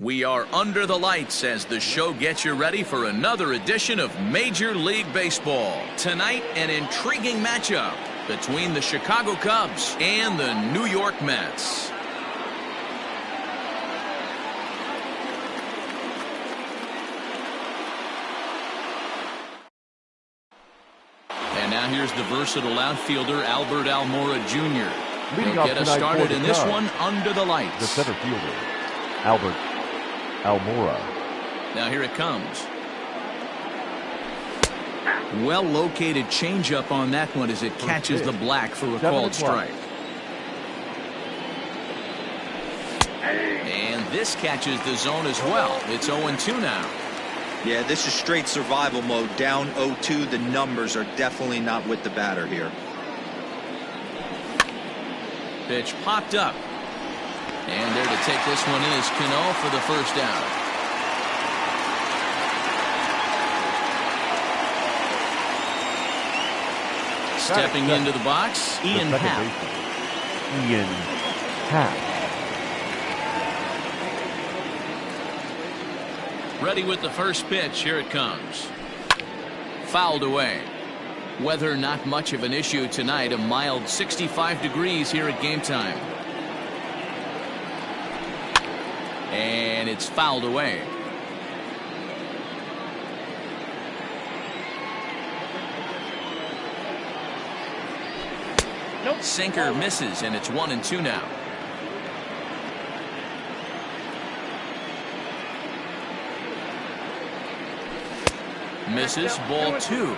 We are under the lights as the show gets you ready for another edition of Major League Baseball. Tonight, an intriguing matchup between the Chicago Cubs and the New York Mets. And now here's the versatile outfielder Albert Almora Jr. He'll get us started in this one under the lights. The center fielder, Albert Almora. Now here it comes. Well located changeup on that one as it catches the black for a called strike. And this catches the zone as well. It's 0-2 now. Yeah, this is straight survival mode. Down 0-2. The numbers are definitely not with the batter here. Pitch popped up. And there to take this one in is Cano for the first out. Stepping into the box, Ian Happ. Ian Happ. Ready with the first pitch. Here it comes. Fouled away. Weather not much of an issue tonight. A mild 65 degrees here at game time. And it's fouled away. Nope. Sinker misses, and it's 1-2 now. Misses, ball 2.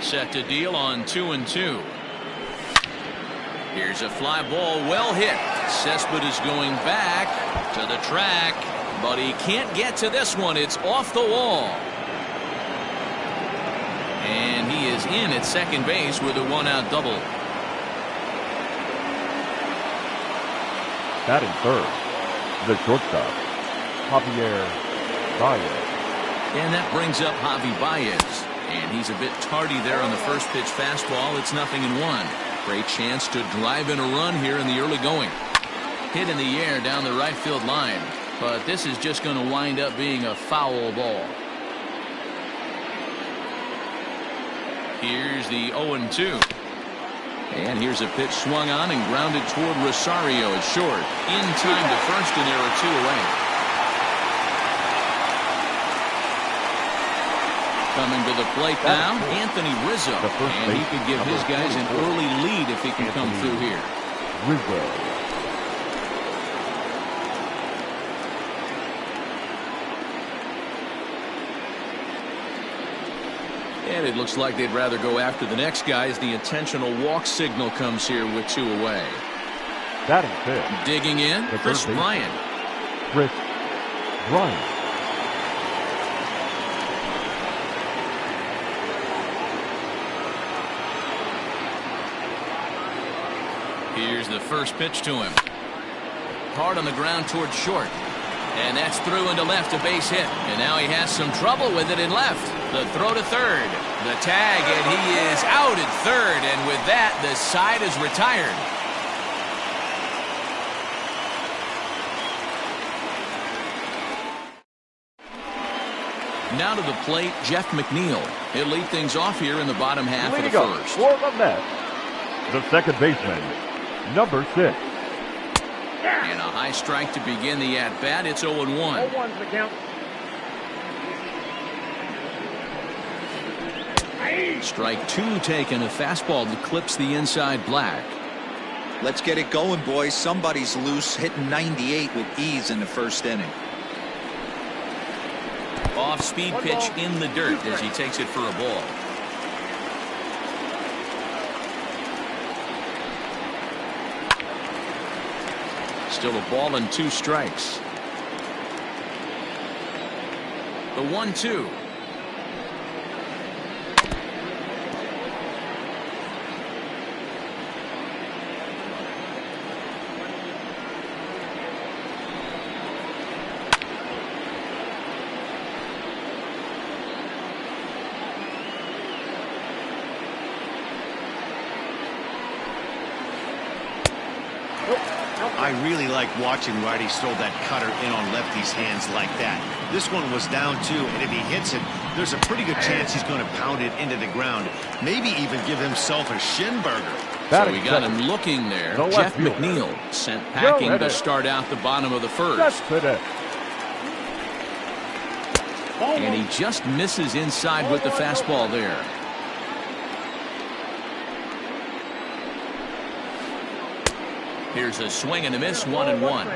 Set to deal on 2-2. Here's a fly ball, well hit. Cespedes going back to the track, but he can't get to this one. It's off the wall. And he is in at second base with a one-out double. Batting third, the shortstop, Javier Baez. And that brings up Javi Baez. And he's a bit tardy there on the first pitch fastball. It's 0-1. Great chance to drive in a run here in the early going. Hit in the air down the right field line. But this is just going to wind up being a foul ball. Here's the 0-2. And here's a pitch swung on and grounded toward Rosario. It's short. In time to first, and there are 2 away. Coming to the plate now, Anthony Rizzo. And he could give his guys an early lead if he can come through here. Rizzo. And it looks like they'd rather go after the next guy as the intentional walk signal comes here with 2 away. Batting fifth. Digging in, Chris Bryant. Chris Bryant. Here's the first pitch to him. Hard on the ground towards short. And that's through into left, a base hit. And now he has some trouble with it in left. The throw to third. The tag, and he is out at third. And with that, the side is retired. Now to the plate, Jeff McNeil. He'll lead things off here in the bottom half of the first. For the Mets, the second baseman, number 6. And a high strike to begin the at-bat. It's 0-1. 0-1's the count. Strike 2 taken. A fastball that clips the inside black. Let's get it going, boys. Somebody's loose, hitting 98 with ease in the first inning. Off-speed pitch in the dirt as he takes it for a ball. Still a ball and 2 strikes. The 1-2. I really like watching righties throw that cutter in on lefties' hands like that. This one was down 2, and if he hits it, there's a pretty good chance he's going to pound it into the ground. Maybe even give himself a shin burger. So we got him looking there. Jeff McNeil sent packing to start out the bottom of the first. And he just misses inside with the fastball there. Here's a swing and a miss, 1-1.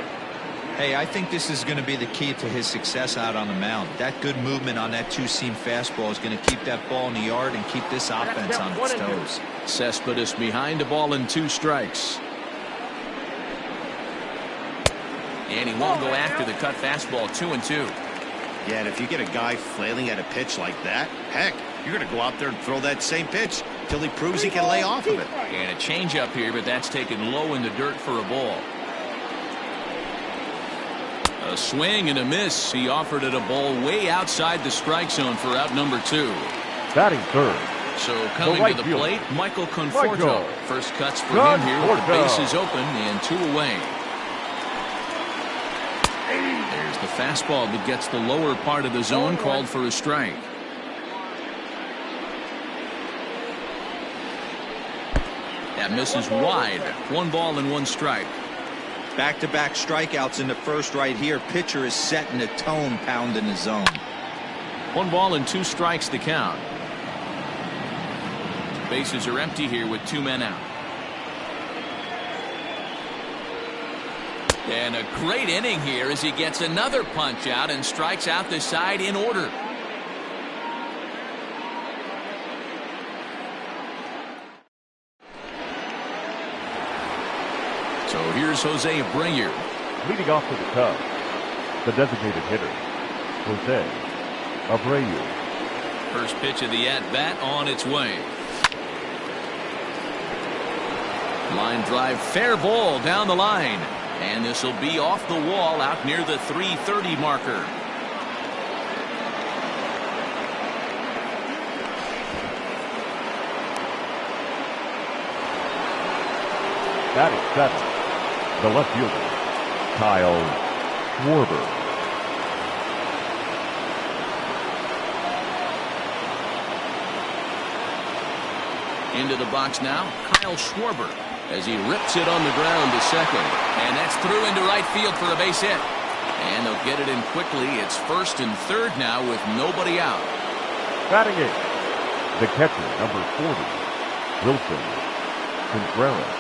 Hey, I think this is going to be the key to his success out on the mound. That good movement on that two-seam fastball is going to keep that ball in the yard and keep this offense on its toes. Cespedes behind a ball and 2 strikes. And he won't go after the cut fastball, 2-2. Yeah, and if you get a guy flailing at a pitch like that, heck, you're going to go out there and throw that same pitch till he proves he can lay off of it. And a changeup here, but that's taken low in the dirt for a ball. A swing and a miss. He offered it a ball way outside the strike zone for out number 2. Batting third. So coming to the plate, Michael Conforto. First cuts for him here with the bases open and 2 away. There's the fastball that gets the lower part of the zone, called for a strike. That misses wide. 1 ball and 1 strike. Back-to-back strikeouts in the first right here. Pitcher is setting the tone, pounding the zone. 1 ball and 2 strikes to count. Bases are empty here with 2 men out. And a great inning here as he gets another punch out and strikes out the side in order. So here's Jose Abreu. Leading off for the Cubs, the designated hitter, Jose Abreu. First pitch of the at-bat on its way. Line drive, fair ball down the line. And this will be off the wall out near the 330 marker. Batting seventh, the left fielder, Kyle Schwarber. Into the box now, Kyle Schwarber, as he rips it on the ground to second. And that's through into right field for a base hit. And they'll get it in quickly. It's first and third now with nobody out. Batting eighth, the catcher, number 40, Wilson Contreras.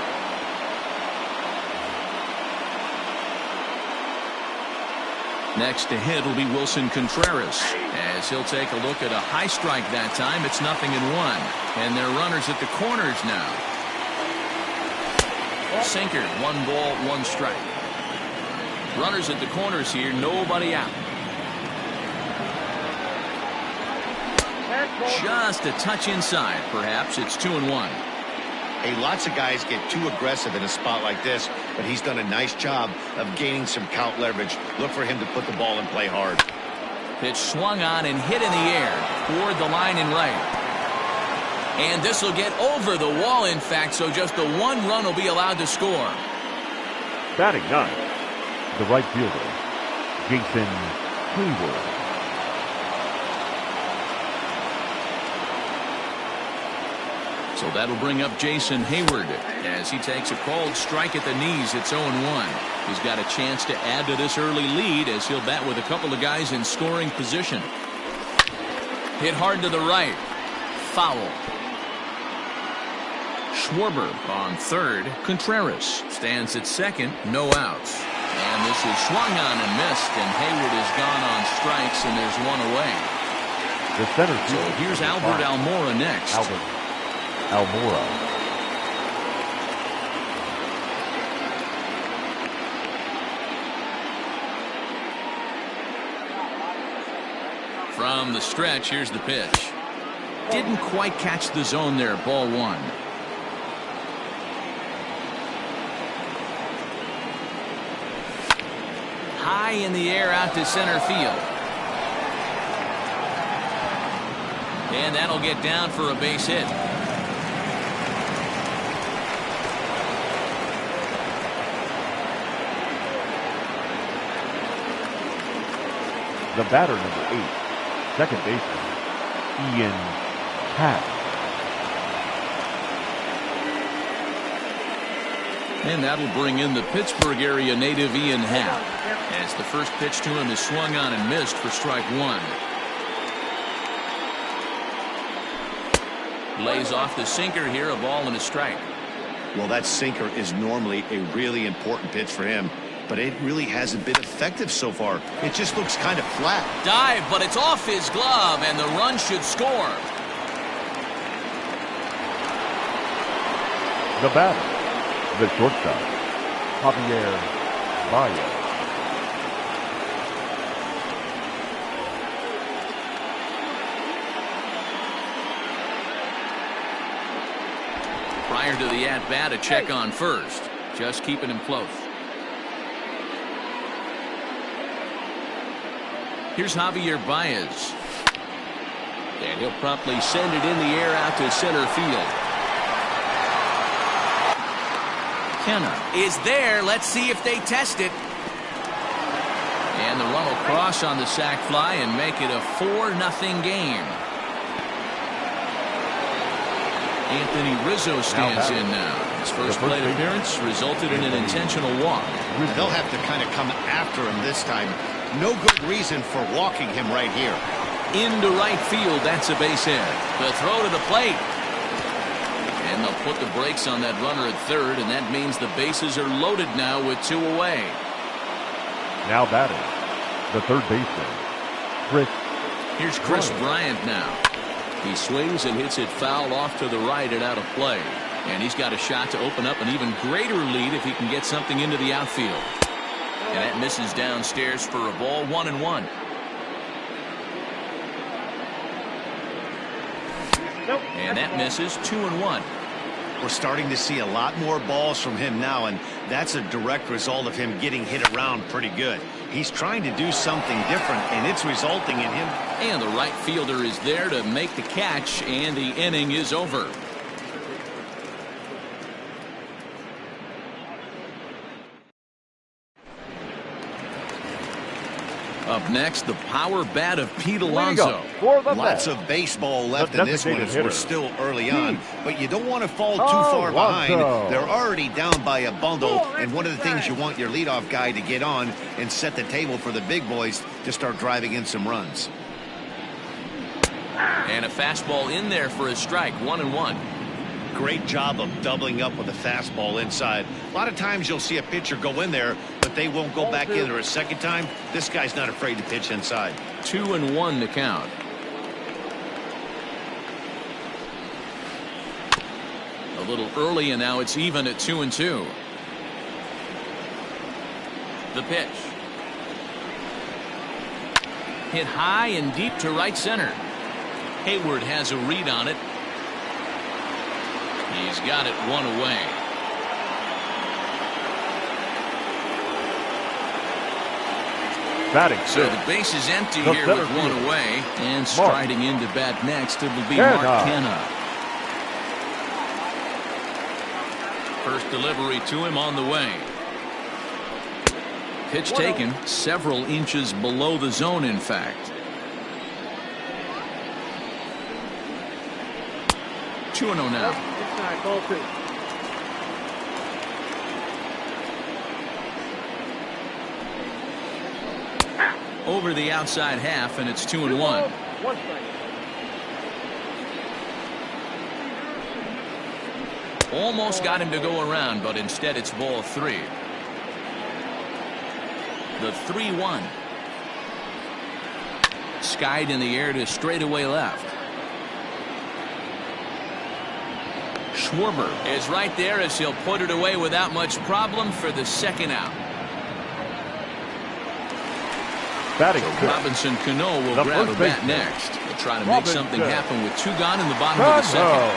Next to hit will be Wilson Contreras, as he'll take a look at a high strike that time. It's 0-1, and they're runners at the corners now. Sinker, 1 ball, 1 strike. Runners at the corners here, nobody out. Just a touch inside, perhaps. It's 2-1. Hey, lots of guys get too aggressive in a spot like this, but he's done a nice job of gaining some count leverage. Look for him to put the ball in play hard. Pitch swung on and hit in the air toward the line and right. And this will get over the wall, in fact, so just the 1 run will be allowed to score. Batting ninth, the right fielder, Jason Hayward. So that'll bring up Jason Hayward as he takes a called strike at the knees. It's 0-1. He's got a chance to add to this early lead as he'll bat with a couple of guys in scoring position. Hit hard to the right. Foul. Schwarber on third. Contreras stands at second. No outs. And this is swung on and missed, and Hayward is gone on strikes, and there's 1 away. The center so here's Albert Almora next. Albert Almora. From the stretch, here's the pitch. Didn't quite catch the zone there. Ball 1. High in the air out to center field. And that'll get down for a base hit. The batter, number 8, second baseman, Ian Happ. And that'll bring in the Pittsburgh area native Ian Happ, as the first pitch to him is swung on and missed for strike one. Lays off the sinker here, a ball and a strike. Well, that sinker is normally a really important pitch for him, but it really hasn't been effective so far. It just looks kind of flat. Dive, but it's off his glove, and the run should score. The batter, the shortstop, Javier Baez. Prior to the at-bat, a check on first. Just keeping him close. Here's Javier Baez. And he'll promptly send it in the air out to center field. Kenna is there. Let's see if they test it. And the run will cross on the sac fly and make it a 4-0 game. Anthony Rizzo stands in now. His first plate appearance resulted in an intentional walk. They'll have to kind of come after him this time. No good reason for walking him right here. Into right field, that's a base hit. The throw to the plate. And they'll put the brakes on that runner at third, and that means the bases are loaded now with 2 away. Now batting, the third baseman, Chris. Here's Chris Bryant now. He swings and hits it foul off to the right and out of play. And he's got a shot to open up an even greater lead if he can get something into the outfield. And that misses downstairs for a ball, 1-1. And that misses, 2-1. We're starting to see a lot more balls from him now, and that's a direct result of him getting hit around pretty good. He's trying to do something different, and it's resulting in him. And the right fielder is there to make the catch, and the inning is over. Up next, the power bat of Pete Alonso. Lots of baseball left in this one as we're still early on, but you don't want to fall too far behind. They're already down by a bundle, and one of the things you want your leadoff guy to get on and set the table for the big boys to start driving in some runs. And a fastball in there for a strike, 1-1. Great job of doubling up with a fastball inside. A lot of times you'll see a pitcher go in there, but they won't go back in there a second time. This guy's not afraid to pitch inside. 2-1 to count. A little early, and now it's even at 2-2. The pitch. Hit high and deep to right center. Hayward has a read on it. He's got it 1 away. Batting so the base is empty here with 1 away. And striding into bat next, it will be Mark Canha. First delivery to him on the way. Pitch taken several inches below the zone, in fact. 2-0 now. Over the outside half, and it's 2-1. Almost got him to go around, but instead it's ball 3. The 3-1. Skied in the air to straightaway left. Schwarber is right there as he'll put it away without much problem for the second out. Robinson Cano will grab a bat next. He'll try to make something happen with 2 gone in the bottom of the second.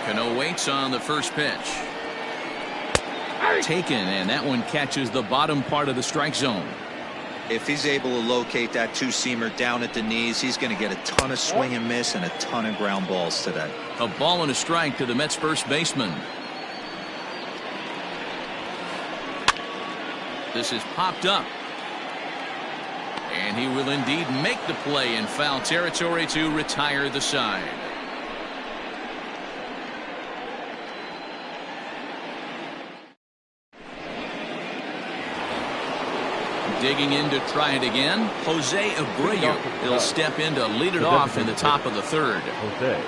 Cano waits on the first pitch. Taken, and that one catches the bottom part of the strike zone. If he's able to locate that two-seamer down at the knees, he's going to get a ton of swing and miss and a ton of ground balls today. A ball and a strike to the Mets first baseman. This is popped up. And he will indeed make the play in foul territory to retire the side. Digging in to try it again, Jose Abreu. He'll step in to lead it off in the top of the third. Jose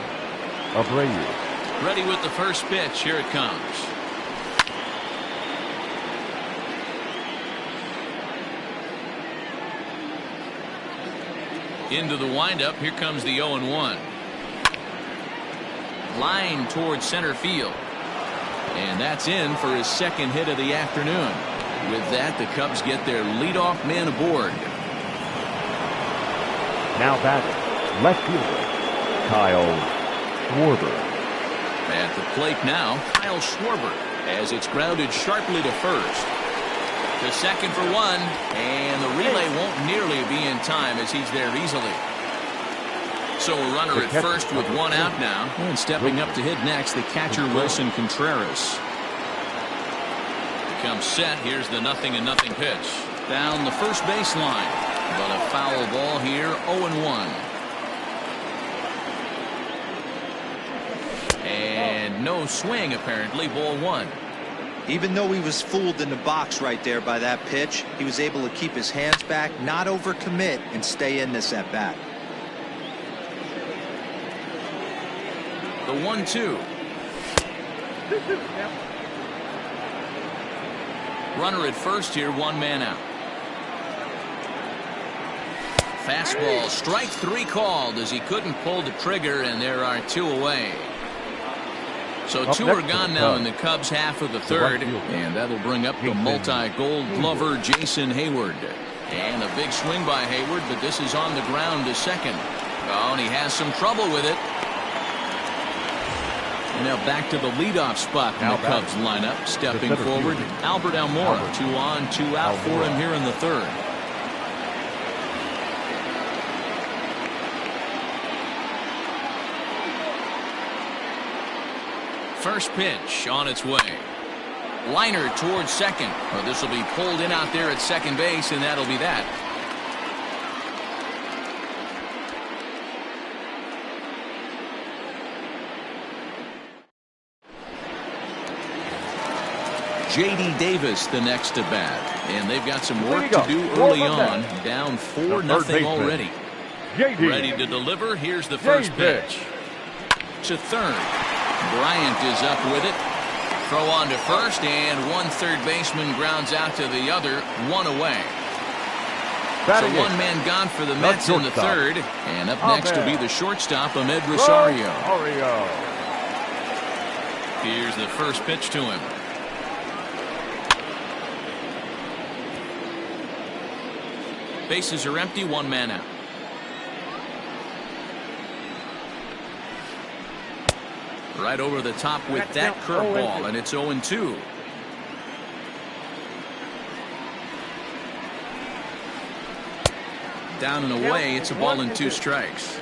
Abreu. Ready with the first pitch. Here it comes. Into the windup. Here comes the 0-1. Line towards center field. And that's in for his second hit of the afternoon. With that, the Cubs get their leadoff man aboard. Now batting, left fielder, Kyle Schwarber. At the plate now, Kyle Schwarber, as it's grounded sharply to first. To second for one, and the relay won't nearly be in time as he's there easily. So a runner at first with one out now. And stepping up to hit next, the catcher Wilson Contreras. Comes set. Here's the 0-0 pitch. Down the first baseline. But a foul ball here, 0-1. And no swing apparently, ball one. Even though he was fooled in the box right there by that pitch, he was able to keep his hands back, not overcommit, and stay in this at bat. The 1-2. Runner at first here, one man out. Fastball, strike three called as he couldn't pull the trigger, and there are two away. So two are gone now in the Cubs half of the third, and that'll bring up the multi-gold glover Jason Hayward. And a big swing by Hayward, but this is on the ground to second. Oh, and he has some trouble with it. And now back to the leadoff spot in the Cubs lineup. Stepping forward, Albert Almora. 2 on, 2 out for him here in the third. First pitch on its way. Liner towards second. Well, this will be pulled in out there at second base, and that'll be that. J.D. Davis the next at bat, and they've got some work to do early on. Down 4-0 already. Ready to deliver. Here's the first pitch. To third. Bryant is up with it. Throw on to first, and one third baseman grounds out to the other, one away. So one man gone for the Mets in the third, and up next will be the shortstop, Ahmed Rosario. Here's the first pitch to him. Bases are empty, one man out. Right over the top with that curveball, and it's 0-2. Down and away, it's a ball and 2 strikes.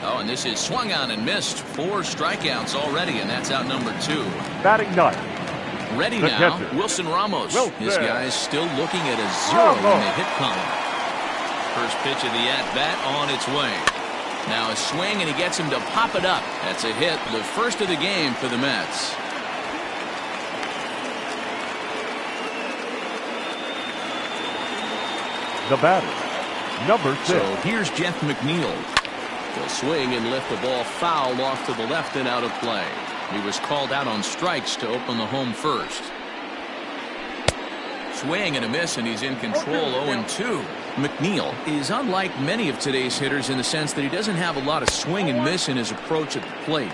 Oh, and this is swung on and missed. 4 strikeouts already, and that's out number 2. Batting ninth. Ready now, Wilson Ramos. This guy is still looking at a 0 in the hit column. First pitch of the at-bat on its way. Now a swing, and he gets him to pop it up. That's a hit, the first of the game for the Mets. The batter, number 6. So here's Jeff McNeil. He'll swing and lift the ball foul off to the left and out of play. He was called out on strikes to open the home first. Swing and a miss, and he's in control. 0-2. McNeil is unlike many of today's hitters in the sense that he doesn't have a lot of swing and miss in his approach at the plate.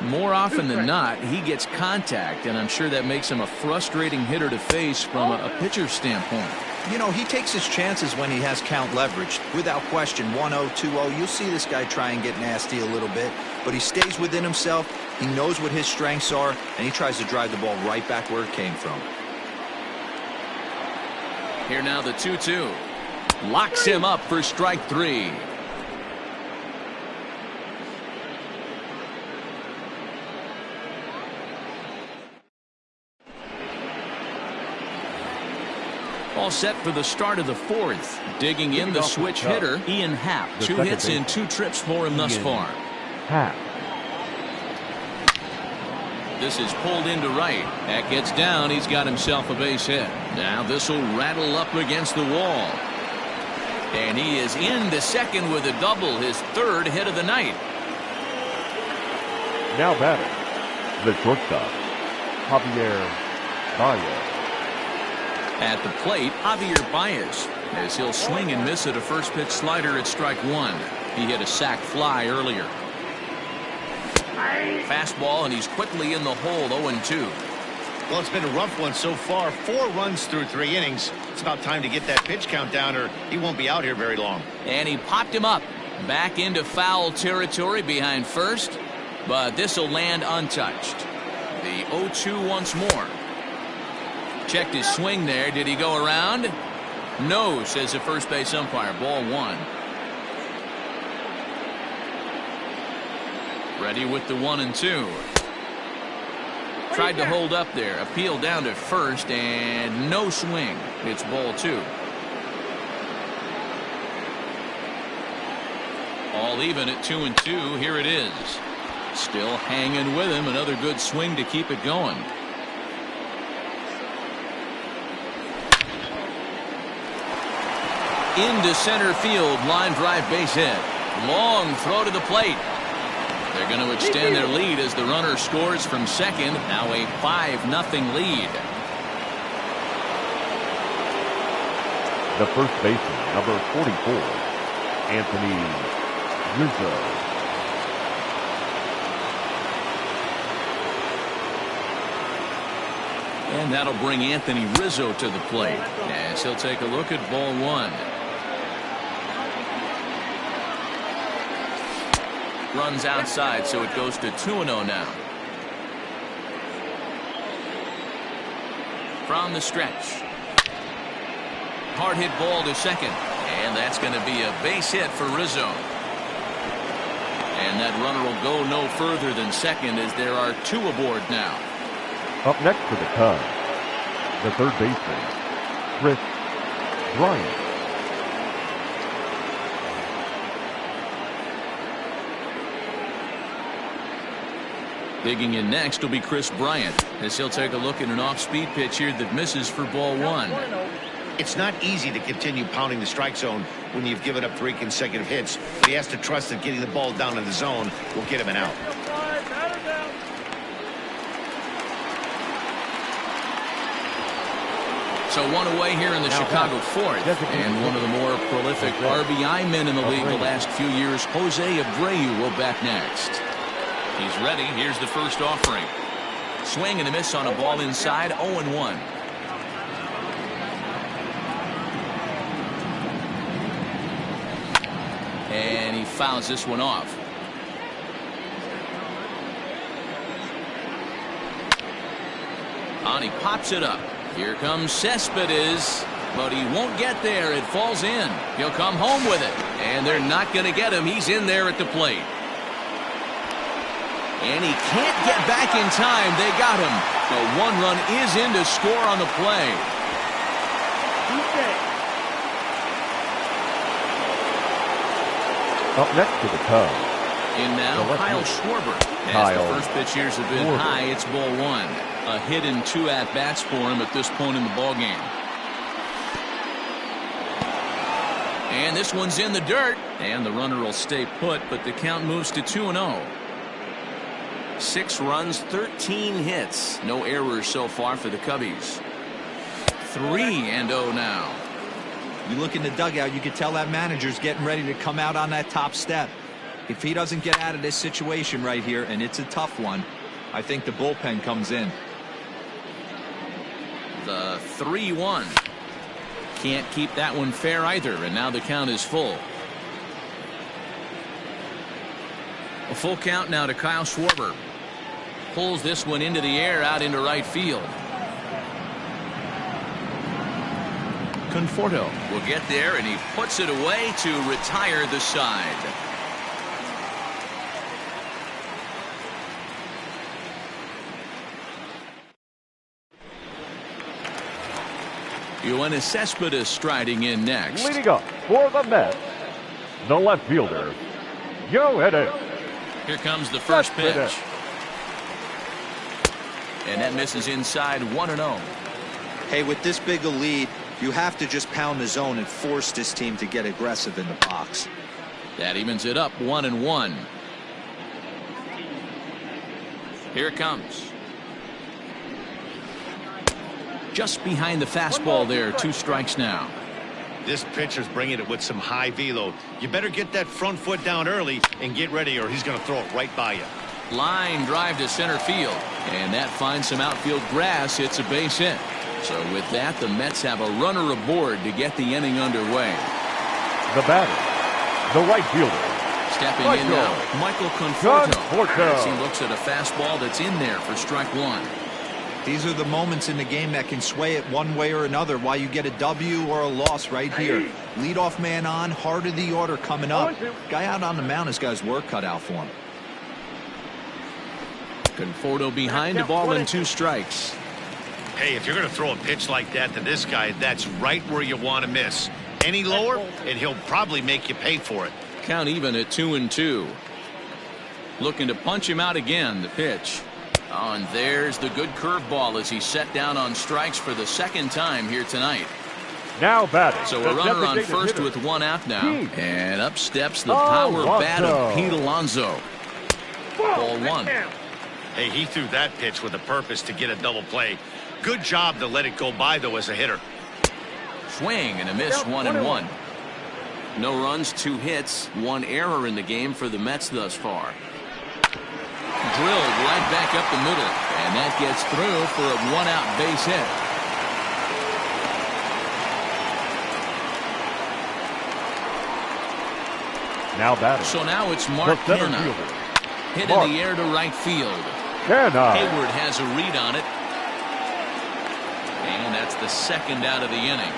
More often than not, he gets contact, and I'm sure that makes him a frustrating hitter to face from a pitcher's standpoint. You know, he takes his chances when he has count leverage. Without question, 1-0, 2-0. You'll see this guy try and get nasty a little bit, but he stays within himself. He knows what his strengths are, and he tries to drive the ball right back where it came from. Here now the 2-2. Locks him up for strike 3. All set for the start of the 4th. Digging in the switch hitter, Ian Happ. 2 hits in 2 trips for him thus far. Happ. This is pulled into right. That gets down. He's got himself a base hit. Now this will rattle up against the wall. And he is into second with a double, his 3rd hit of the night. Now batting, the shortstop, Javier Baez. At the plate, Javier Baez, as he'll swing and miss at a first pitch slider at strike 1. He hit a sac fly earlier. Fastball, and he's quickly in the hole, 0-2. Well, it's been a rough one so far. 4 runs through 3 innings. It's about time to get that pitch count down, or he won't be out here very long. And he popped him up. Back into foul territory behind first, but this will land untouched. The 0-2 once more. Checked his swing there. Did he go around? No, says the first base umpire. Ball 1. Ready with the 1-2. Tried to hold up there. Appeal down to first, and no swing. It's ball 2. All even at 2-2. Here it is. Still hanging with him. Another good swing to keep it going. Into center field. Line drive base hit. Long throw to the plate. They're going to extend their lead as the runner scores from second. Now a 5-0 lead. The first baseman, number 44, Anthony Rizzo. And that'll bring Anthony Rizzo to the plate as he'll take a look at ball 1. Runs outside, so it goes to 2-0 now. From the stretch. Hard hit ball to second. And that's going to be a base hit for Rizzo. And that runner will go no further than second as there are 2 aboard now. Up next for the Cubs, the third baseman, Kris Bryant. Digging in next will be Kris Bryant as he'll take a look at an off-speed pitch here that misses for ball 1. It's not easy to continue pounding the strike zone when you've given up 3 consecutive hits, but he has to trust that getting the ball down in the zone will get him an out. So 1 away here in the Chicago 4th, and one of the more prolific RBI men in the league the last few years, Jose Abreu, will bat next. He's ready. Here's the first offering. Swing and a miss on a ball inside. 0-1. And he fouls this one off. And he pops it up. Here comes Cespedes, but he won't get there. It falls in. He'll come home with it, and they're not going to get him. He's in there at the plate. And he can't get back in time. They got him. The 1 run is in to score on the play. Up next to the Cubs. In now, Kyle Schwarber. As the first pitch here's a bit high, it's ball 1. A hit and 2 at-bats for him at this point in the ballgame. And this one's in the dirt. And the runner will stay put, but the count moves to 2-0. 6 runs, 13 hits. No errors so far for the Cubbies. 3-0 now. You look in the dugout, you can tell that manager's getting ready to come out on that top step. If he doesn't get out of this situation right here, and it's a tough one, I think the bullpen comes in. The 3-1. Can't keep that one fair either, and now the count is full. A full count now to Kyle Schwarber. pulls this one into the air out into right field. Conforto will get there, and he puts it away to retire the side. Yoenis Cespedes striding in next. Leading up for the Mets, the left fielder, Yoenis. Here comes the first pitch. And that misses inside 1-0. Hey, with this big a lead, you have to just pound the zone and force this team to get aggressive in the box. That evens it up 1-1. Here it comes. Just behind the fastball there. 2 strikes now. This pitcher's bringing it with some high velo. You better get that front foot down early and get ready, or he's going to throw it right by you. Line drive to center field, and that finds some outfield grass. It's a base hit. So with that, the Mets have a runner aboard to get the inning underway. The batter, the right fielder, stepping in now, Michael Conforto. As he looks at a fastball that's in there for strike 1. These are the moments in the game that can sway it one way or another, why you get a W or a loss right here. Leadoff man on, heart of the order coming up. Guy out on the mound has got his work cut out for him. Conforto behind, a ball and 2 strikes. Hey, if you're going to throw a pitch like that to this guy, that's right where you want to miss. Any lower, and he'll probably make you pay for it. Count even at 2-2. Looking to punch him out again. The pitch. Oh, and there's the good curveball as he's set down on strikes for the 2nd time here tonight. Now batting. So a runner on first with 1 out now. And up steps the power bat of Pete Alonso. Ball 1. Hey, he threw that pitch with a purpose to get a double play. Good job to let it go by, though, as a hitter. Swing and a miss, 1-1. No runs, 2 hits, 1 error in the game for the Mets thus far. Drilled right back up the middle, and that gets through for a 1-out base hit. Now batting. So now it's Mark Canha. Hit in the air to right field. Hayward has a read on it. And that's the 2nd out of the inning.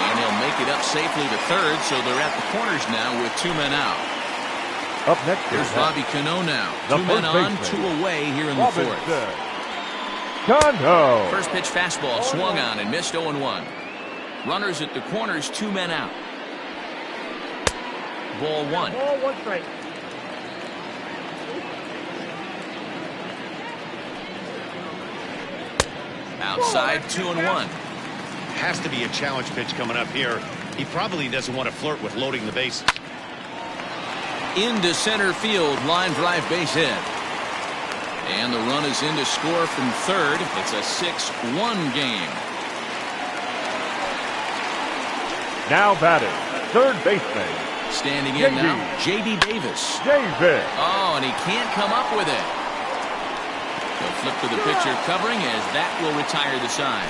And he'll make it up safely to third, so they're at the corners now with 2 men out. Up next, here's Bobby Cano now. 2 men on, 2 away here in the 4th. Cano. First pitch fastball swung on and missed 0-1. Runners at the corners, 2 men out. Ball 1. Ball 1 strike. Outside 2-1. Has to be a challenge pitch coming up here. He probably doesn't want to flirt with loading the bases. Into center field, line drive base hit. And the run is in to score from third. It's a 6-1 game. Now batting, third baseman. Standing in now, J.D. Davis. Oh, and he can't come up with it. He'll flip to the pitcher covering as that will retire the side.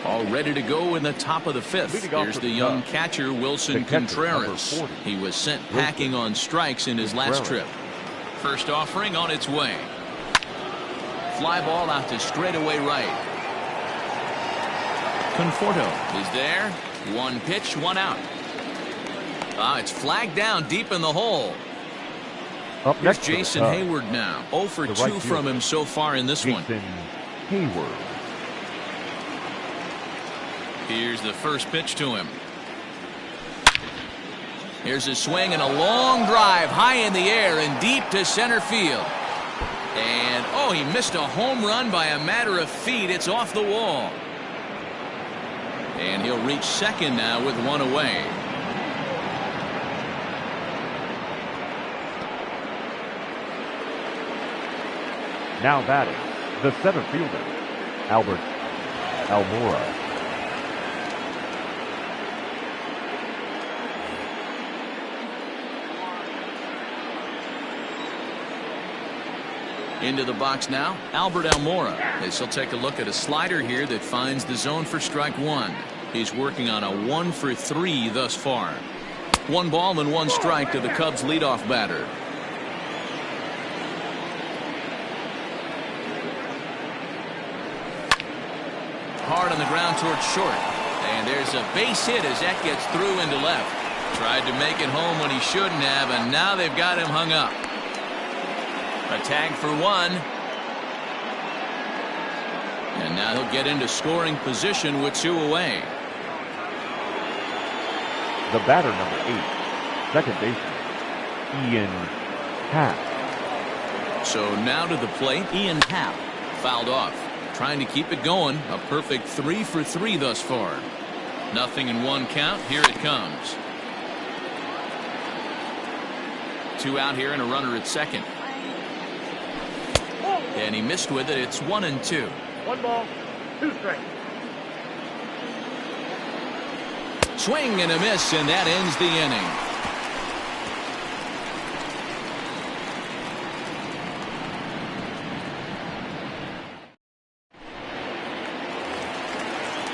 All ready to go in the top of the 5th. Here's the young catcher, Wilson Contreras. He was sent packing on strikes in his last trip. First offering on its way. Fly ball out to straightaway right. Conforto is there. 1 pitch, 1 out. It's flagged down deep in the hole. Up next, Jason Hayward now. 0 for 2 from him so far in this one. Hayward. Here's the first pitch to him. Here's a swing and a long drive high in the air and deep to center field. And, he missed a home run by a matter of feet. It's off the wall. And he'll reach second now with 1 away. Now batting, the center fielder, Albert Almora. Into the box now, Albert Almora, as he'll take a look at a slider here that finds the zone for strike one. He's working on a 1-for-3 thus far. 1 ball and 1 strike to the Cubs leadoff batter. Hard on the ground towards short. And there's a base hit as that gets through into left. Tried to make it home when he shouldn't have, and now they've got him hung up. A tag for 1. And now he'll get into scoring position with 2 away. The batter, number 8, second baseman, Ian Happ. So now to the plate, Ian Happ. Fouled off. Trying to keep it going. A perfect 3-for-3 thus far. 0-1 count. Here it comes. 2 out here and a runner at second. And he missed with it. It's 1-2. 1 ball, 2 strikes. Swing and a miss, and that ends the inning.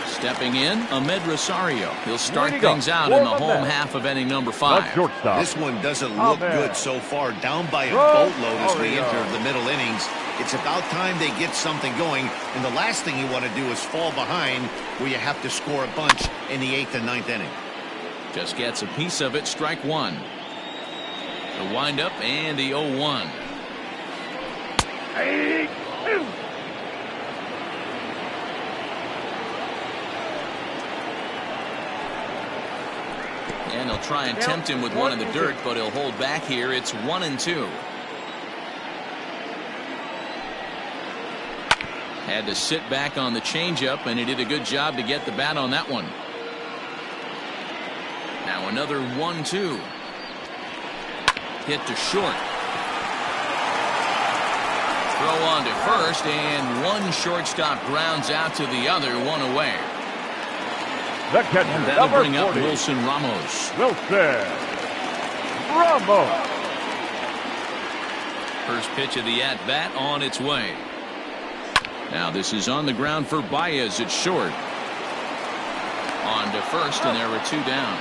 Stepping in, Ahmed Rosario. He'll start things out in the home half of inning number 5. This one doesn't look good so far. Down by a boatload as we enter the middle innings. It's about time they get something going, and the last thing you want to do is fall behind where you have to score a bunch in the 8th and 9th inning. Just gets a piece of it, strike 1. The windup and the 0-1. And he'll try and tempt him with one in the dirt, but he'll hold back here. It's 1-2. Had to sit back on the changeup, and he did a good job to get the bat on that one. Now another 1-2. Hit to short. Throw on to first, and one shortstop grounds out to the other, 1 away. The catcher, And that'll number bring up 40, Wilson Ramos. Wilson Ramos. First pitch of the at-bat on its way. Now this is on the ground for Baez at short. On to first, and there are 2 down.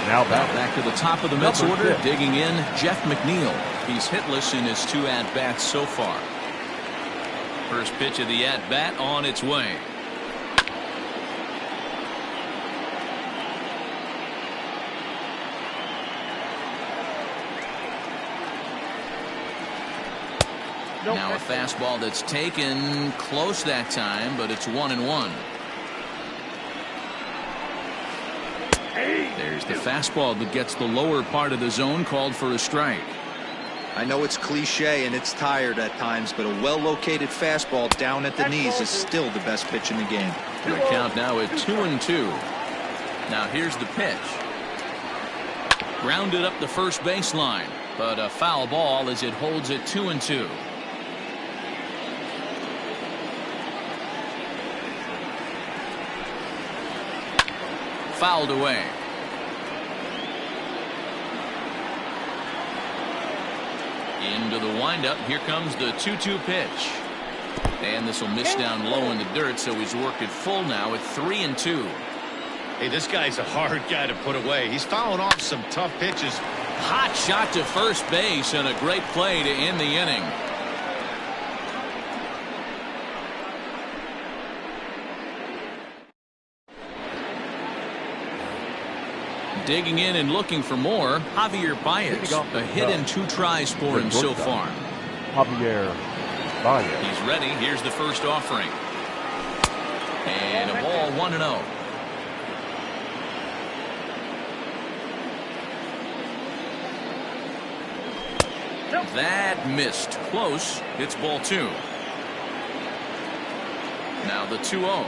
Now Back to the top of the Mets Number order, 6. digging in, Jeff McNeil. He's hitless in his 2 at-bats so far. First pitch of the at-bat on its way. Now a fastball that's taken close that time, but it's 1-1. There's the fastball that gets the lower part of the zone, called for a strike. I know it's cliche and it's tired at times, but a well-located fastball down at the knees is still the best pitch in the game. The count now at 2-2. Now here's the pitch. Grounded up the first baseline, but a foul ball as it holds it 2-2. Fouled away. Into the windup. Here comes the 2-2 pitch. And this will miss down low in the dirt, so he's worked it full now at 3-2. Hey, this guy's a hard guy to put away. He's fouling off some tough pitches. Hot shot to first base, and a great play to end the inning. Digging in and looking for more, Javier Baez. A hit and 2 tries for him so far. Javier Baez. He's ready. Here's the first offering. And a ball 1-0. That missed. Close. It's ball 2. Now the 2-0.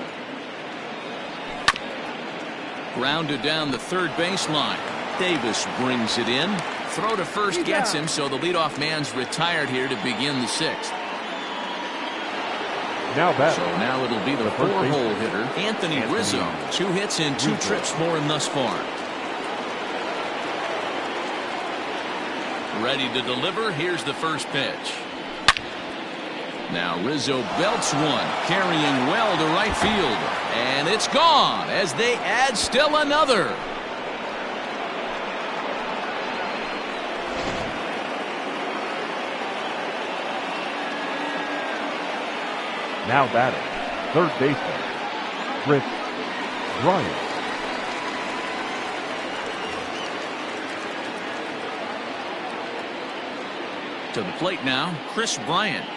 Grounded down the third baseline. Davis brings it in. Throw to first gets him, so the leadoff man's retired here to begin the 6th. Now back. So now it'll be the 4-hole hitter, Anthony Rizzo. 2 hits and 2 trips for him thus far. Ready to deliver. Here's the first pitch. Now Rizzo belts one, carrying well to right field. And it's gone as they add still another. Now batting, third baseman, Chris Bryant. To the plate now, Chris Bryant.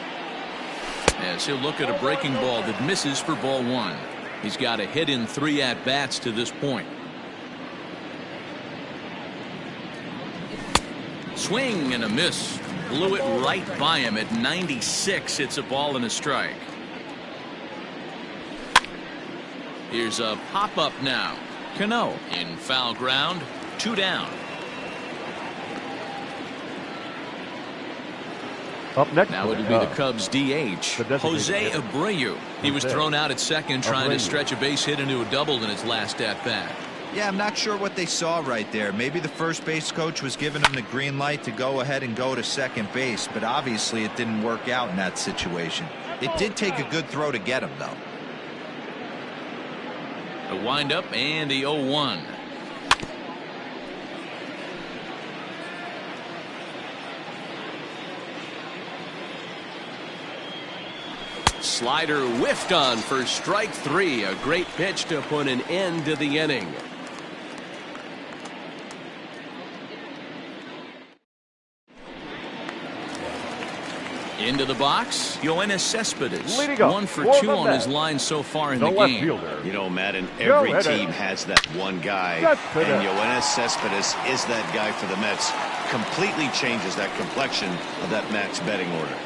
As he'll look at a breaking ball that misses for ball one. He's got a hit in 3 at-bats to this point. Swing and a miss. Blew it right by him at 96. It's a ball and a strike. Here's a pop-up now. Cano in foul ground. 2 down. Up next, now it'll be the Cubs DH, Jose Abreu. He was thrown out at second trying to stretch a base hit into a double in his last at-bat. Yeah, I'm not sure what they saw right there. Maybe the first base coach was giving him the green light to go ahead and go to second base, but obviously it didn't work out in that situation. It did take a good throw to get him, though. A windup and the 0-1. Slider whiffed on for strike 3. A great pitch to put an end to the inning. Into the box, Yoenis Cespedes. 1 for 2 on his line so far in the game. Fielder. You know, Madden, every team has that one guy, and Yoenis Cespedes is that guy for the Mets. Completely changes that complexion of that Mets betting order.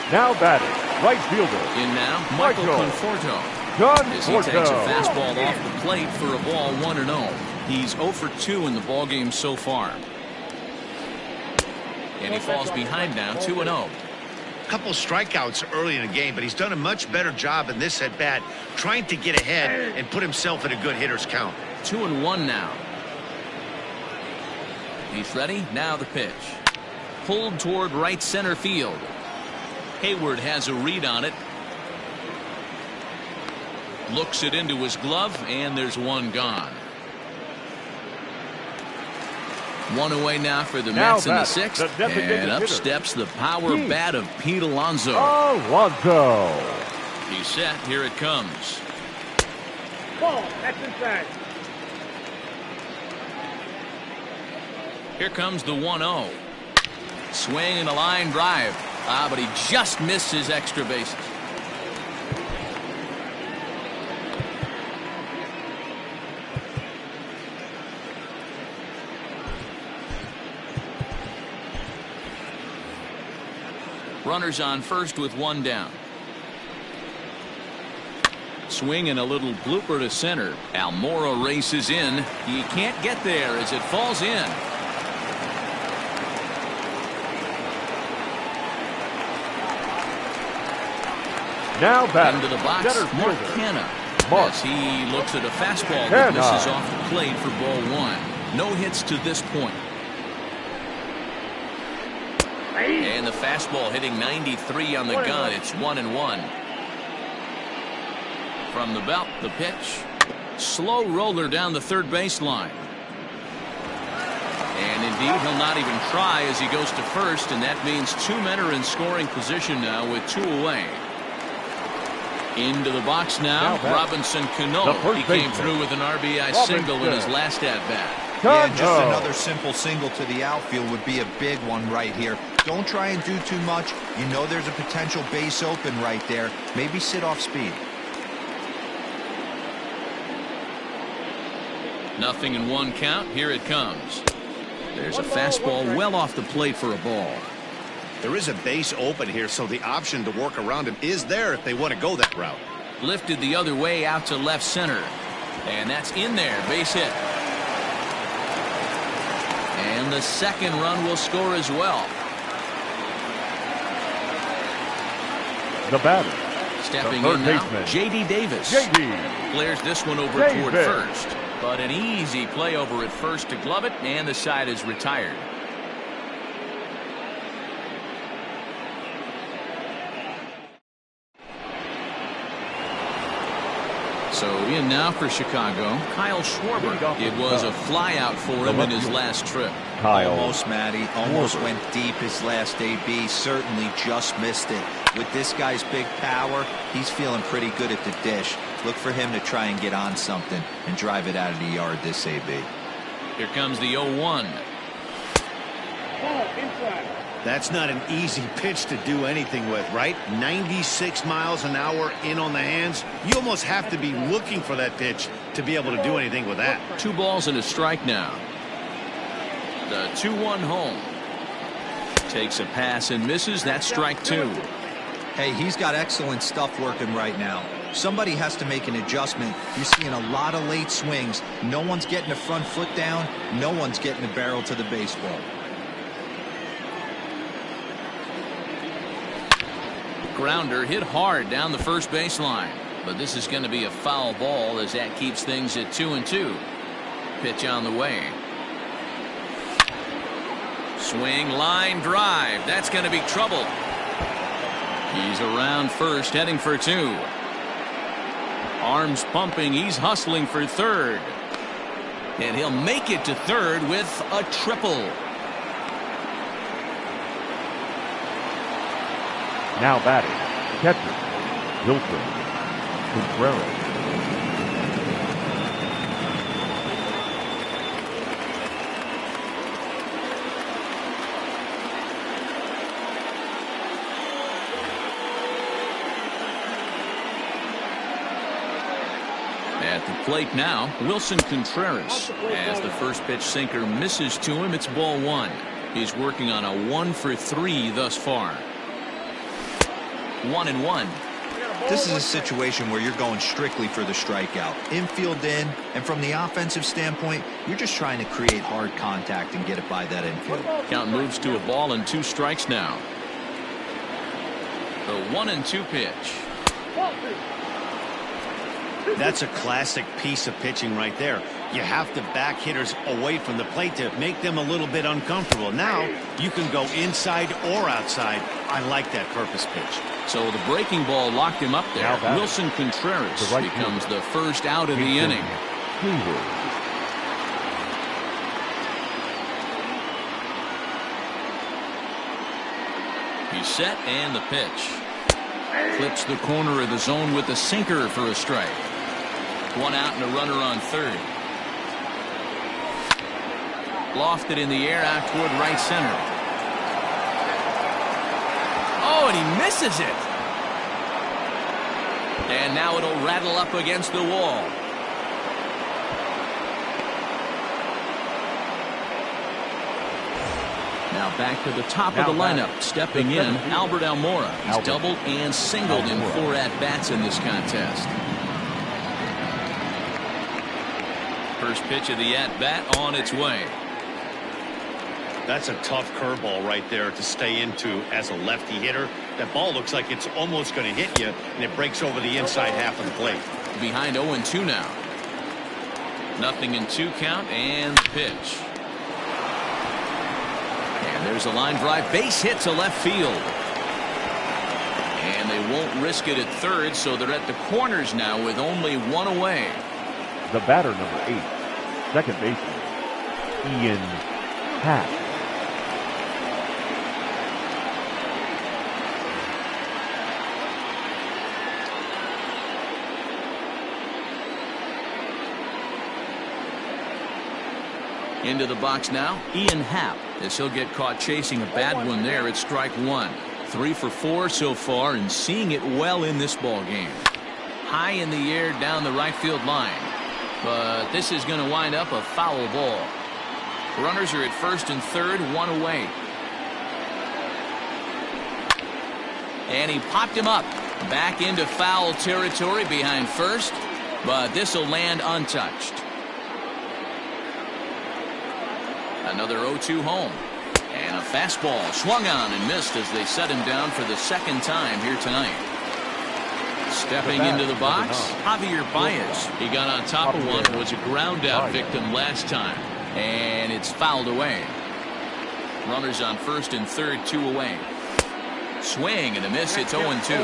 Now batting, right fielder. In now, Michael Conforto. As he takes a fastball off the plate for a ball 1-0. He's 0 for 2 in the ballgame so far. And he falls behind now, 2-0. A couple strikeouts early in the game, but he's done a much better job in this at-bat trying to get ahead and put himself in a good hitter's count. 2-1 now. He's ready. Now the pitch. Pulled toward right center field. Hayward has a read on it. Looks it into his glove, and there's one gone. 1 away now for the Mets in the 6th. And up steps the power bat of Pete Alonso. He's set. Here it comes. Ball. That's inside. Here comes the 1-0. Swing and a line drive. But he just missed his extra bases. Runners on first with 1 down. Swing and a little blooper to center. Almora races in. He can't get there as it falls in. Now back into the box, Mark Canha. As he looks at a fastball that misses off the plate for ball 1. No hits to this point. And the fastball hitting 93 on the gun. It's 1-1. From the belt, the pitch. Slow roller down the third baseline. And indeed, he'll not even try as he goes to first, and that means 2 men are in scoring position now with 2 away. Into the box now, Robinson Cano. He came through with an RBI single in his last at-bat. Yeah, just another simple single to the outfield would be a big one right here. Don't try and do too much. You know there's a potential base open right there. Maybe sit off speed. 0-1 count. Here it comes. There's a fastball well off the plate for a ball. There is a base open here, so the option to work around him is there if they want to go that route. Lifted the other way out to left center. And that's in there. Base hit. And the second run will score as well. The batter. Stepping in now, J.D. Davis. Flares this one over toward first. But an easy play over at first to glove it, and the side is retired. So in now for Chicago, Kyle Schwarber. It was a flyout for him in his last trip. Almost, Matty. Almost went deep his last AB. Certainly just missed it. With this guy's big power, he's feeling pretty good at the dish. Look for him to try and get on something and drive it out of the yard this AB. Here comes the 0-1. That's not an easy pitch to do anything with, right? 96 miles an hour in on the hands. You almost have to be looking for that pitch to be able to do anything with that. 2 balls and a strike now. The 2-1 home. Takes a pass and misses. That's strike 2. Hey, he's got excellent stuff working right now. Somebody has to make an adjustment. You're seeing a lot of late swings. No one's getting the front foot down. No one's getting the barrel to the baseball. Grounder hit hard down the first baseline. But this is going to be a foul ball as that keeps things at 2-2. Pitch on the way. Swing, line, drive. That's going to be trouble. He's around first, heading for 2. Arms pumping. He's hustling for third. And he'll make it to third with a triple. Now batting, catcher, Wilson Contreras. At the plate now, Wilson Contreras. As the first pitch sinker misses to him, it's ball 1. He's working on a 1-for-3 thus far. 1-1. This is a situation where you're going strictly for the strikeout. Infield in, and from the offensive standpoint, you're just trying to create hard contact and get it by that infield. Count moves to a ball and 2 strikes now. The 1-2 pitch. That's a classic piece of pitching right there. You have to back hitters away from the plate to make them a little bit uncomfortable. Now you can go inside or outside. I like that purpose pitch. So the breaking ball locked him up there. Wilson Contreras becomes the first out of the inning. He's set and the pitch. Clips the corner of the zone with the sinker for a strike. 1 out and a runner on third. Lofted in the air out toward right center. Oh, and he misses it. And now it'll rattle up against the wall. Now back to the top of the lineup. Stepping in, Albert Almora. He's doubled and singled in 4 at-bats in this contest. First pitch of the at-bat on its way. That's a tough curveball right there to stay into as a lefty hitter. That ball looks like it's almost going to hit you, and it breaks over the inside half of the plate. Behind 0-2 now. 0-2 count and the pitch. And there's a line drive. Base hit to left field. And they won't risk it at third, so they're at the corners now with only 1 away. The batter, number 8, second baseman, Ian Happ. Into the box now, Ian Happ, as he'll get caught chasing a bad one there at strike 1. 3 for 4 so far and seeing it well in this ball game. High in the air down the right field line. But this is going to wind up a foul ball. Runners are at first and third, 1 away. And he popped him up. Back into foul territory behind first. But this will land untouched. Another 0-2 home. And a fastball swung on and missed as they set him down for the second time here tonight. Stepping into the box, Javier Baez. He got on top of one, was a ground out victim last time, and it's fouled away. Runners on first and third, 2 away. Swing and a miss. It's 0-2.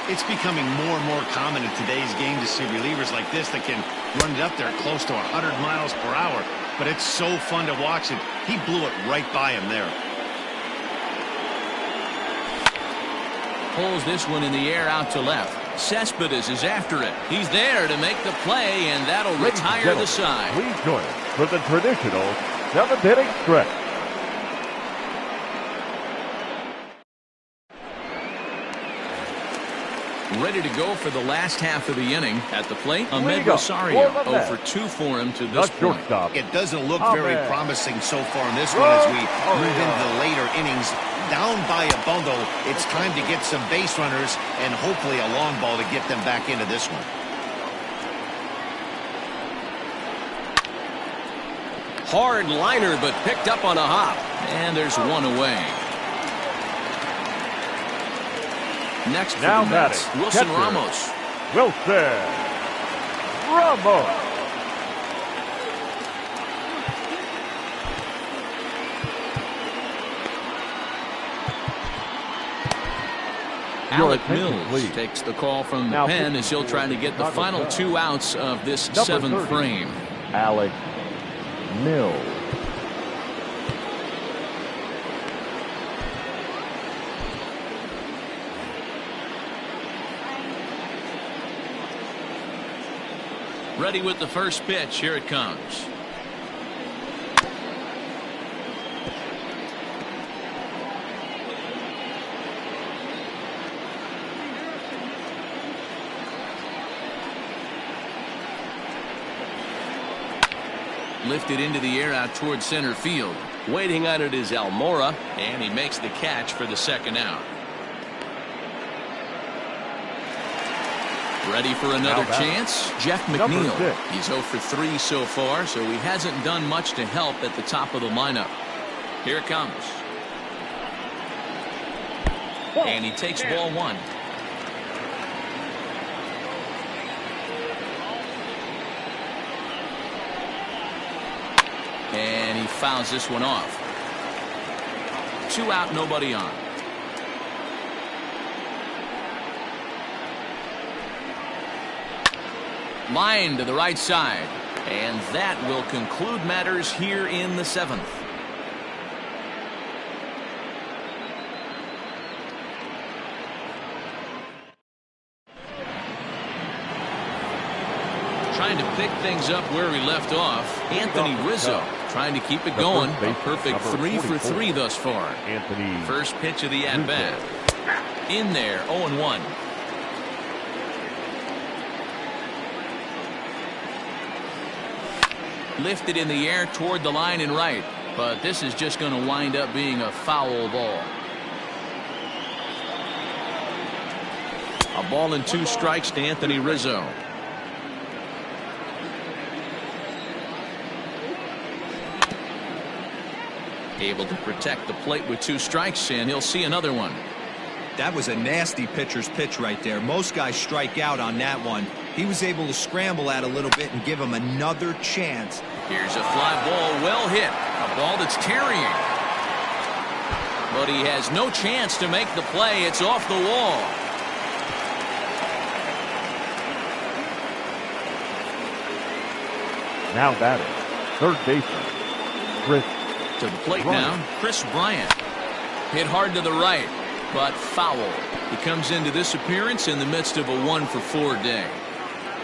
It's becoming more and more common in today's game to see relievers like this that can run it up there close to 100 miles per hour. But it's so fun to watch it. He blew it right by him there. Pulls this one in the air out to left. Cespedes is after it. He's there to make the play, and that'll retire the side. Please join us for the traditional 7th inning stretch. Ready to go for the last half of the inning. At the plate, Ahmed Rosario. 0 for 2 for him to this point. It doesn't look very promising so far in this one as we move into the later innings. Down by a bundle, it's time to get some base runners and hopefully a long ball to get them back into this one. Hard liner, but picked up on a hop. And there's one away. Next for the Mets, Wilson Ramos. Wilson Ramos. Alec Mills takes the call from the pen as he'll try to get the final 2 outs of this 7th frame. Alec Mills. Ready with the first pitch. Here it comes. Lifted into the air out towards center field. Waiting on it is Almora, and he makes the catch for the 2nd out. Ready for another chance? Jeff McNeil. He's 0 for 3 so far, so he hasn't done much to help at the top of the lineup. Here it comes. And he takes ball 1. And he fouls this one off. 2 out, nobody on. Line to the right side. And that will conclude matters here in the 7th. Trying to pick things up where we left off. Anthony Rizzo trying to keep it going. A perfect 3 for 3 thus far. First pitch of the at-bat. In there, 0-1. Lifted in the air toward the line and right, but this is just going to wind up being a foul ball. A ball and 2 strikes to Anthony Rizzo. Able to protect the plate with 2 strikes, and he'll see another one. That was a nasty pitcher's pitch right there. Most guys strike out on that one. He was able to scramble out a little bit and give him another chance. Here's a fly ball, well hit. A ball that's tarrying. But he has no chance to make the play. It's off the wall. Now batting, third baseman, Chris. To the plate now, Chris Bryant. Hit hard to the right, but foul. He comes into this appearance in the midst of a 1 for 4 day.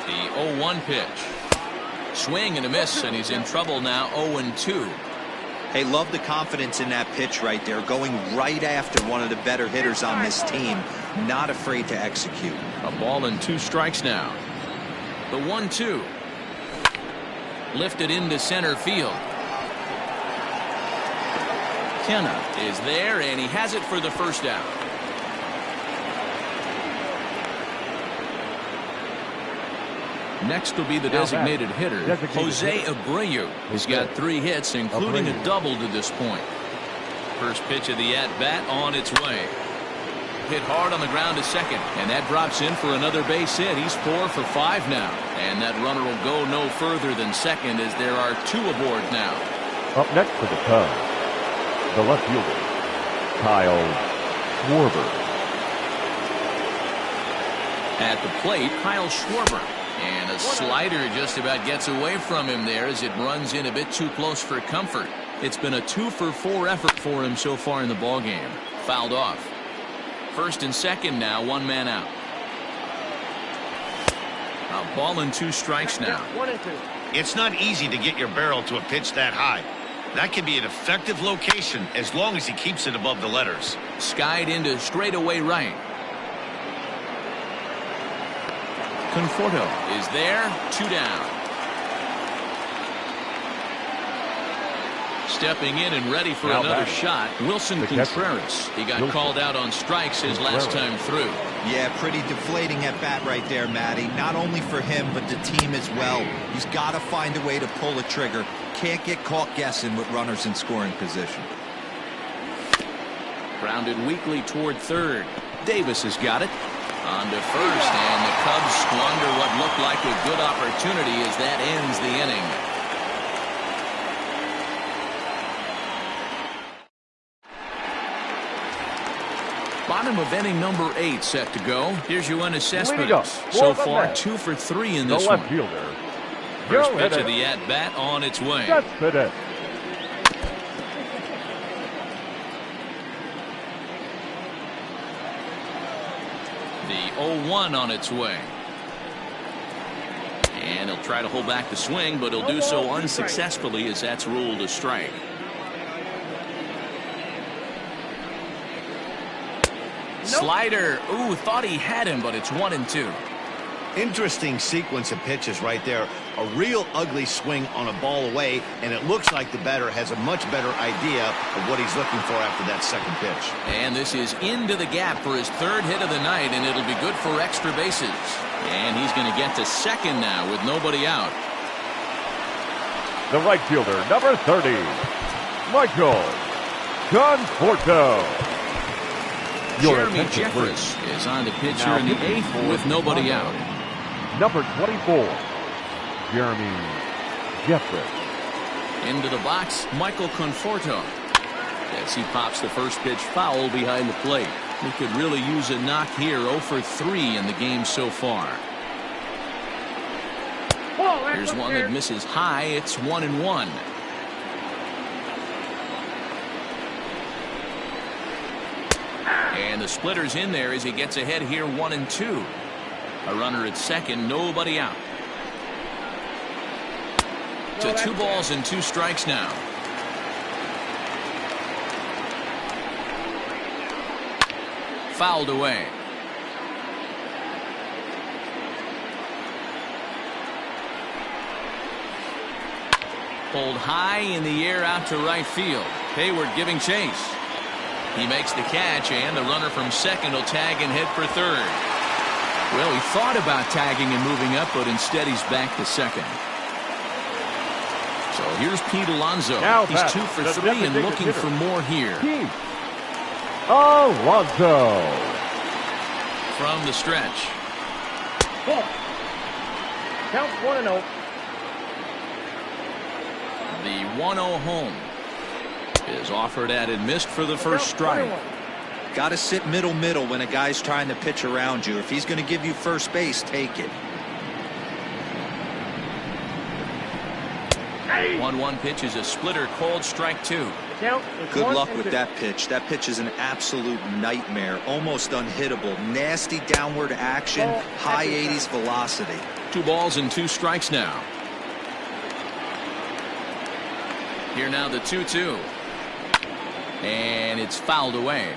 The 0-1 pitch. Swing and a miss, and he's in trouble now, 0-2. Hey, love the confidence in that pitch right there, going right after one of the better hitters on this team. Not afraid to execute. A ball and 2 strikes now. The 1-2. Lifted into center field. Kenna is there, and he has it for the first out. Next will be the designated hitter, Jose Abreu. He's got 3 hits, including a double to this point. First pitch of the at-bat on its way. hit hard on the ground to second, and that drops in for another base hit. He's 4 for 5 now, and that runner will go no further than second as there are 2 aboard now. Up next for the Cubs, the left fielder, Kyle Schwarber. At the plate, Kyle Schwarber. And a slider just about gets away from him there as it runs in a bit too close for comfort. It's been a 2 for 4 effort for him so far in the ballgame. Fouled off. First and second now, 1 man out. A ball and 2 strikes now. 1 and 2. It's not easy to get your barrel to a pitch that high. That can be an effective location as long as he keeps it above the letters. Skied into straightaway right. Conforto is there, 2 down. Stepping in and ready for another shot, Wilson Contreras. He got called out on strikes his last time through. Yeah, pretty deflating at bat right there, Matty. Not only for him, but the team as well. He's got to find a way to pull a trigger. Can't get caught guessing with runners in scoring position. Grounded weakly toward third. Davis has got it. On to first, and the Cubs squander what looked like a good opportunity as that ends the inning. Bottom of inning number 8 set to go. Here's your assessment. So far, 2 for 3 in this one. The left fielder, First pitch of the at-bat on its way. The 0-1 on its way. And he'll try to hold back the swing, but he'll do so unsuccessfully as that's ruled a strike. Slider. Ooh, thought he had him, but it's 1 and 2. Interesting sequence of pitches right there. A real ugly swing on a ball away, and it looks like the batter has a much better idea of what he's looking for after that second pitch. And this is into the gap for his 3rd hit of the night, and it'll be good for extra bases. And he's going to get to second now with nobody out. The right fielder, number 30, Michael Conforto. Jeremy Jeffress is on the pitch here in the 8th with nobody out. Number 24, Jeremy Jeffress. Into the box, Michael Conforto. As he pops the first pitch foul behind the plate. He could really use a knock here. 0 for 3 in the game so far. Here's one that misses high. It's 1 and 1. And the splitter's in there as he gets ahead here, 1 and 2. A runner at second, nobody out. To 2 balls and 2 strikes now. Fouled away. Pulled high in the air out to right field. Hayward giving chase. He makes the catch, and the runner from second will tag and head for third. Well, he thought about tagging and moving up, but instead he's back to second. So here's Pete Alonso. He's 2 for 3 and looking for more here. Pete Alonso. From the stretch. Ball. Count 1-0. The 1-0 home is offered at and missed for the first strike. Got to sit middle when a guy's trying to pitch around you. If he's going to give you first base, take it. 1-1 pitch is a splitter, called strike 2. Good luck with that pitch. That pitch is an absolute nightmare, almost unhittable. Nasty downward action, high 80s velocity. 2 balls and 2 strikes now. Here now the 2-2. And it's fouled away.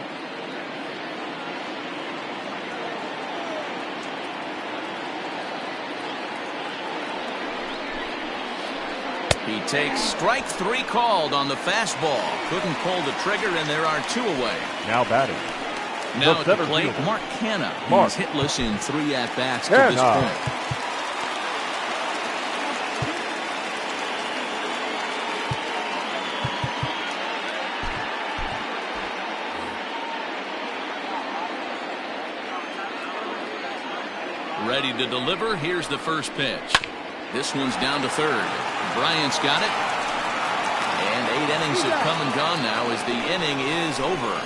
He takes strike 3 called on the fastball. Couldn't pull the trigger, and there are 2 away. Now batting. Now at the plate, Mark Canha. He's hitless in 3 at-bats to this point. Ready to deliver. Here's the first pitch. This one's down to third. Bryant's got it. And 8 innings have come and gone now as the inning is over.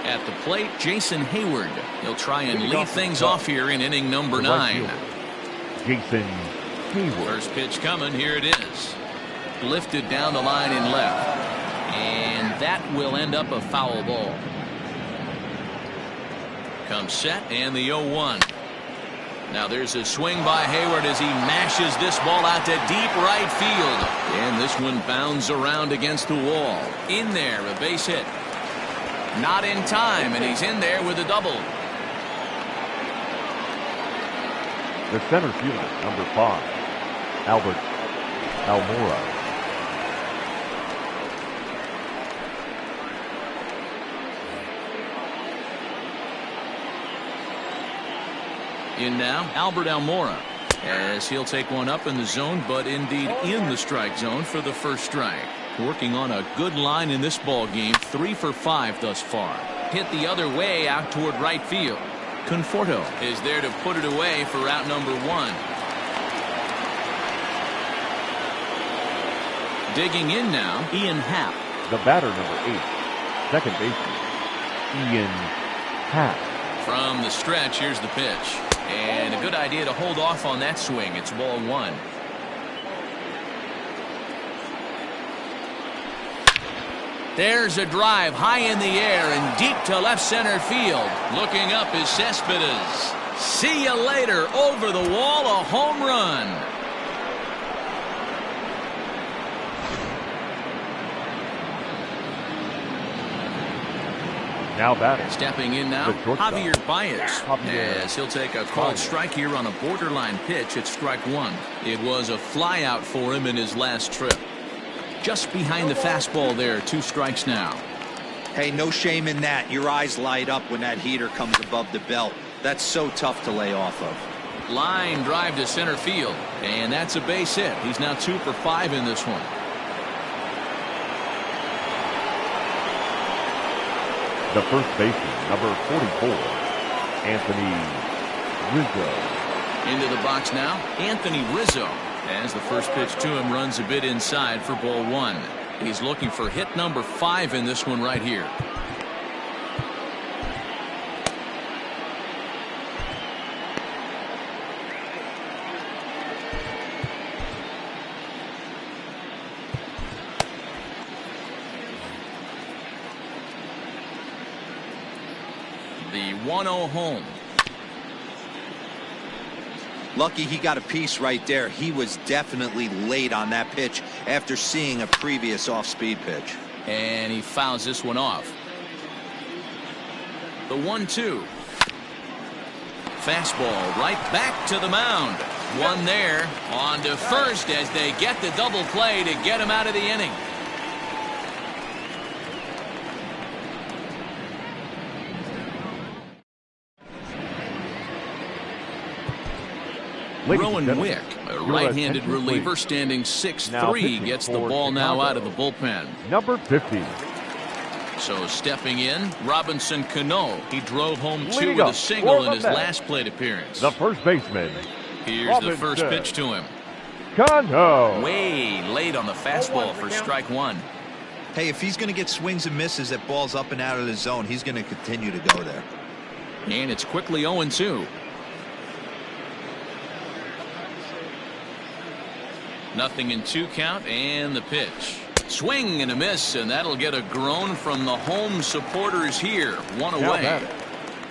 At the plate, Jason Hayward. He'll try and lead things off here in inning number 9. Jason Hayward. First pitch coming. Here it is. Lifted down the line in left. And that will end up a foul ball. Comes set and the 0-1. Now there's a swing by Hayward as he mashes this ball out to deep right field. And this one bounds around against the wall. In there, a base hit. Not in time, and he's in there with a double. The center fielder, number 5, Albert Almora. In now, Albert Almora, as he'll take one up in the zone, but indeed in the strike zone for the first strike. Working on a good line in this ball game, 3 for 5 thus far. Hit the other way out toward right field. Conforto is there to put it away for out number 1. Digging in now, Ian Happ. The batter, number 8, second baseman, Ian Happ. From the stretch, here's the pitch. And a good idea to hold off on that swing. It's ball 1. There's a drive high in the air and deep to left center field. Looking up is Cespedes. See you later. Over the wall, a home run. Now batting. Stepping in now, Javier Baez. As he'll take a called strike here on a borderline pitch at strike 1. It was a flyout for him in his last trip. Just behind the fastball there, 2 strikes now. Hey, no shame in that. Your eyes light up when that heater comes above the belt. That's so tough to lay off of. Line drive to center field, and that's a base hit. He's now 2 for 5 in this one. The first baseman, number 44, Anthony Rizzo. Into the box now, Anthony Rizzo. As the first pitch to him runs a bit inside for ball 1. He's looking for hit number 5 in this one right here. The 1-0 home. Lucky he got a piece right there. He was definitely late on that pitch after seeing a previous off-speed pitch. And he fouls this one off. The 1-2. Fastball right back to the mound. One there. On to first as they get the double play to get him out of the inning. Rowan Wick, a right-handed reliever standing 6'3", gets the ball now out of the bullpen. Number 50. So stepping in, Robinson Cano. He drove home 2 with a single in his last plate appearance. The first baseman. Here's the first pitch to him. Cano. Way late on the fastball for strike 1. Hey, if he's going to get swings and misses at balls up and out of the zone, he's going to continue to go there. And it's quickly 0-2. Nothing in 2 count, and the pitch. Swing and a miss, and that'll get a groan from the home supporters here. 1 away.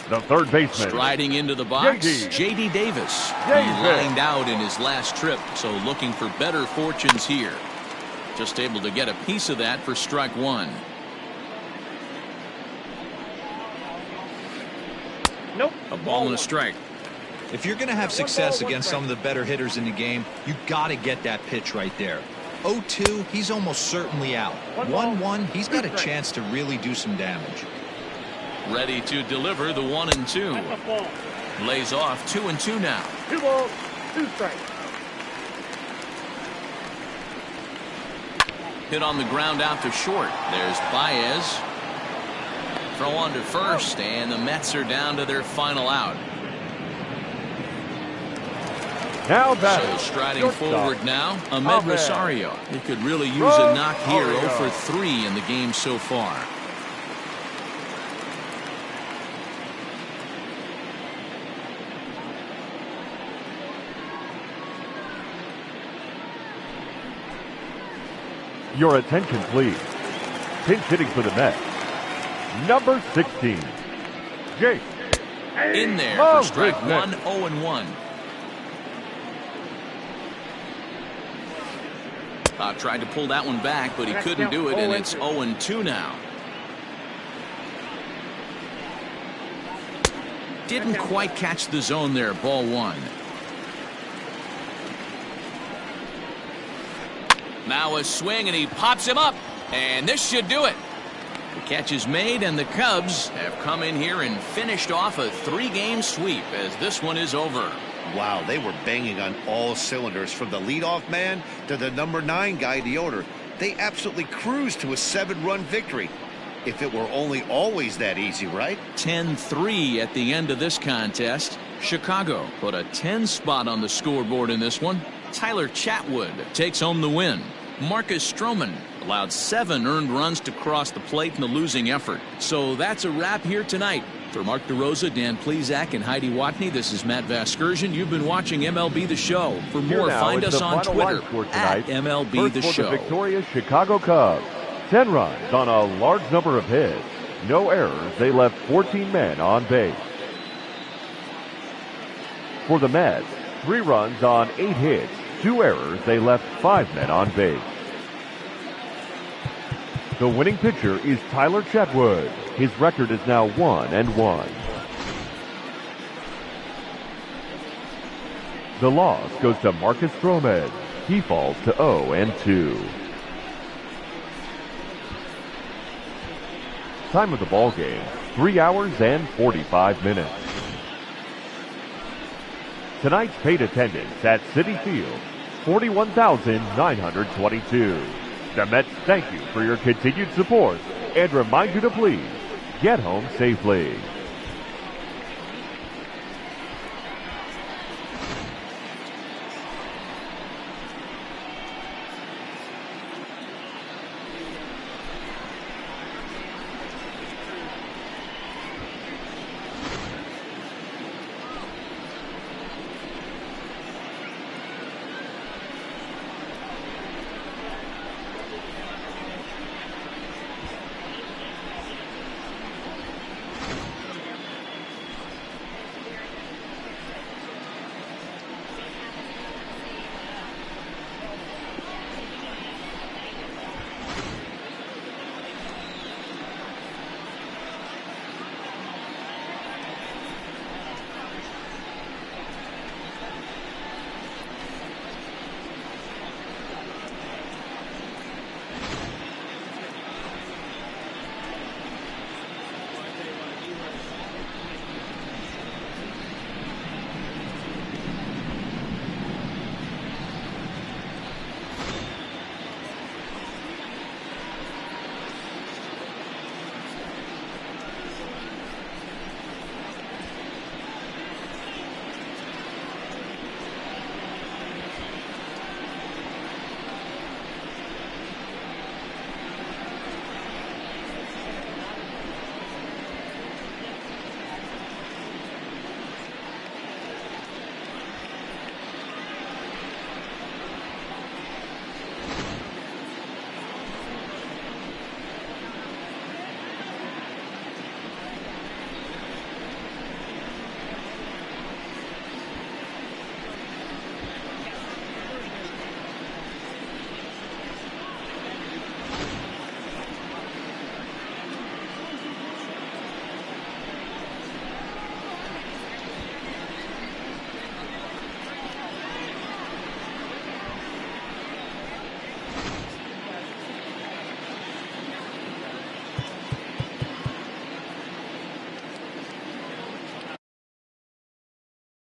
The third baseman. Striding into the box, J.D. Davis. He lined out in his last trip, so looking for better fortunes here. Just able to get a piece of that for strike 1. Nope. A ball and a strike. If you're going to have success against some of the better hitters in the game, you got to get that pitch right there. 0-2, he's almost certainly out. 1-1, he's got a chance to really do some damage. Ready to deliver the 1-2. Lays off 2-2 now. 2 balls, 2 strikes. Hit on the ground out to short. There's Baez. Throw on to first, and the Mets are down to their final out. Now So batter, striding shortstop, forward now, Ahmed Ahmed. Rosario. He could really use a knock here. Rosario. 0 for 3 in the game so far. Your attention, please. Pinch hitting for the Mets. Number 16, Jake. In there Oh, for strike good one, pitch. 0-1. Bob tried to pull that one back, but he couldn't do it, and it's 0-2 now. Didn't quite catch the zone there. Ball 1. Now a swing, and he pops him up, and this should do it. The catch is made, and the Cubs have come in here and finished off a 3-game sweep as this one is over. Wow, they were banging on all cylinders from the leadoff man to the number 9 guy in the order. They absolutely cruised to a 7-run victory. If it were only always that easy, right? 10-3 at the end of this contest. Chicago put a 10 spot on the scoreboard in this one. Tyler Chatwood takes home the win. Marcus Stroman allowed 7 earned runs to cross the plate in the losing effort. So that's a wrap here tonight. For Mark DeRosa, Dan Plezak, and Heidi Watney, this is Matt Vasgersian. You've been watching MLB The Show. For Here more, now find is us the on final Twitter line score at tonight. MLB First The for Show. the victorious Chicago Cubs. 10 runs on a large number of hits. No errors. They left 14 men on base. For the Mets, 3 runs on 8 hits. 2 errors. They left 5 men on base. The winning pitcher is Tyler Chatwood. His record is now 1-1. The loss goes to Marcus Stroman. He falls to 0-2. Time of the ball game, 3 hours and 45 minutes. Tonight's paid attendance at Citi Field, 41,922. The Mets thank you for your continued support and remind you to please get home safely.